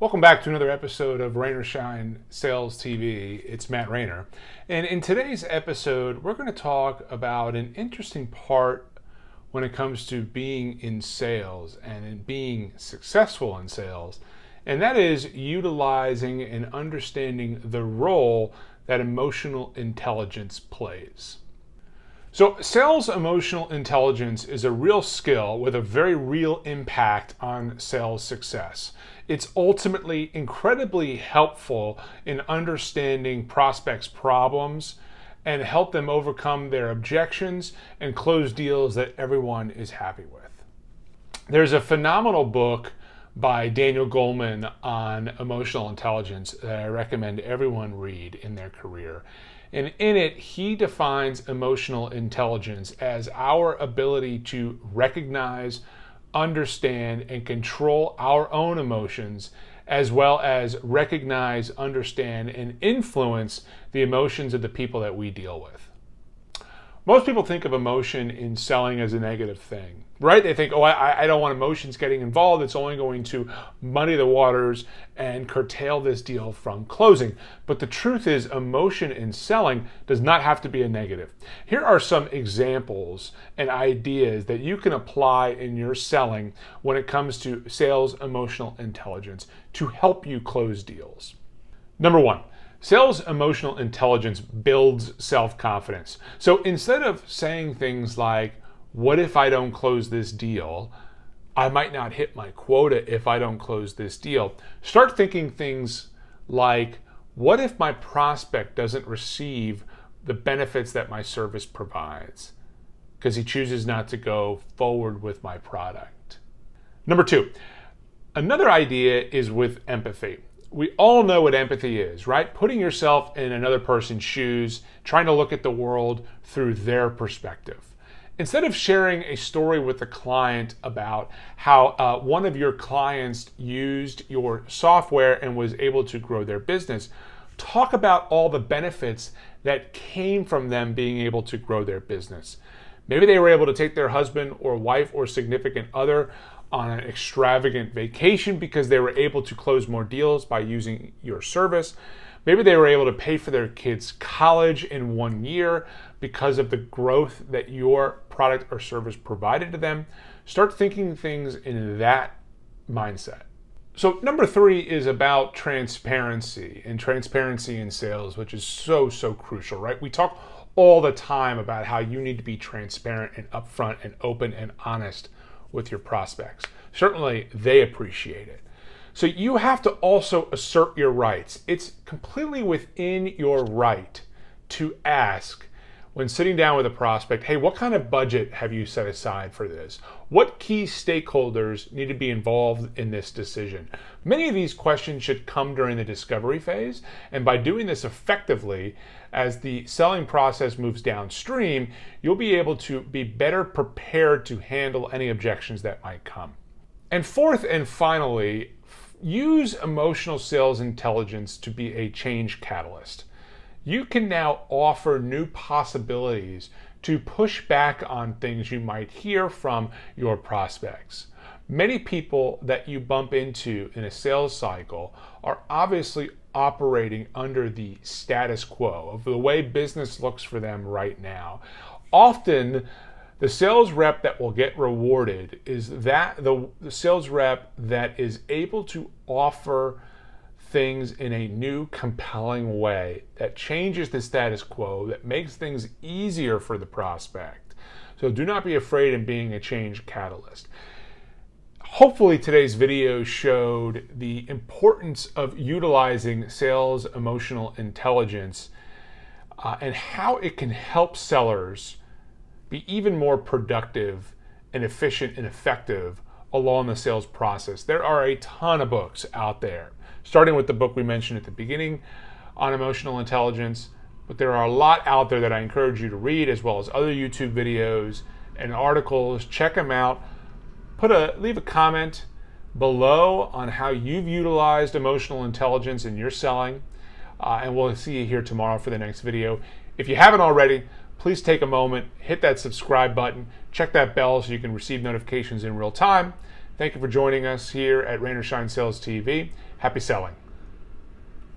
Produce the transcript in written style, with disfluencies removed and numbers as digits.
Welcome back to another episode of Raynor Shine Sales TV. It's Matt Raynor. And in today's episode, we're going to talk about an interesting part when it comes to being in sales and in being successful in sales. And that is utilizing and understanding the role that emotional intelligence plays. So sales emotional intelligence is a real skill with a very real impact on sales success. It's ultimately incredibly helpful in understanding prospects' problems and help them overcome their objections and close deals that everyone is happy with. There's a phenomenal book by Daniel Goleman on emotional intelligence that I recommend everyone read in their career. And in it, he defines emotional intelligence as our ability to recognize, understand, and control our own emotions, as well as recognize, understand, and influence the emotions of the people that we deal with. Most people think of emotion in selling as a negative thing, right? They think, I don't want emotions getting involved. It's only going to muddy the waters and curtail this deal from closing. But the truth is, emotion in selling does not have to be a negative. Here are some examples and ideas that you can apply in your selling when it comes to sales emotional intelligence to help you close deals. Number one, sales emotional intelligence builds self-confidence. So instead of saying things like, what if I don't close this deal? I might not hit my quota if I don't close this deal. Start thinking things like, what if my prospect doesn't receive the benefits that my service provides because he chooses not to go forward with my product? Number two, another idea is with empathy. We all know what empathy is, right? Putting yourself in another person's shoes, trying to look at the world through their perspective. Instead of sharing a story with the client about how one of your clients used your software and was able to grow their business, talk about all the benefits that came from them being able to grow their business. Maybe they were able to take their husband or wife or significant other on an extravagant vacation because they were able to close more deals by using your service. Maybe they were able to pay for their kids' college in 1 year because of the growth that your product or service provided to them. Start thinking things in that mindset. So number three is about transparency, and transparency in sales, which is so crucial, right? We talk all the time about how you need to be transparent and upfront and open and honest with your prospects. Certainly they appreciate it. So you have to also assert your rights. It's completely within your right to ask when sitting down with a prospect, hey, what kind of budget have you set aside for this? What key stakeholders need to be involved in this decision? Many of these questions should come during the discovery phase, and by doing this effectively, as the selling process moves downstream, you'll be able to be better prepared to handle any objections that might come. And fourth and finally, use emotional sales intelligence to be a change catalyst. You can now offer new possibilities to push back on things you might hear from your prospects. Many people that you bump into in a sales cycle are obviously operating under the status quo of the way business looks for them right now. Often, the sales rep that will get rewarded is the sales rep that is able to offer things in a new, compelling way that changes the status quo, that makes things easier for the prospect. So do not be afraid in being a change catalyst. Hopefully today's video showed the importance of utilizing sales emotional intelligence and how it can help sellers be even more productive and efficient and effective along the sales process. There are a ton of books out there, starting with the book we mentioned at the beginning on emotional intelligence, but there are a lot out there that I encourage you to read, as well as other YouTube videos and articles. Check them out. Leave a comment below on how you've utilized emotional intelligence in your selling, and we'll see you here tomorrow for the next video. If you haven't already, please take a moment, hit that subscribe button, check that bell so you can receive notifications in real time. Thank you for joining us here at Raynor Shine Sales TV. Happy selling.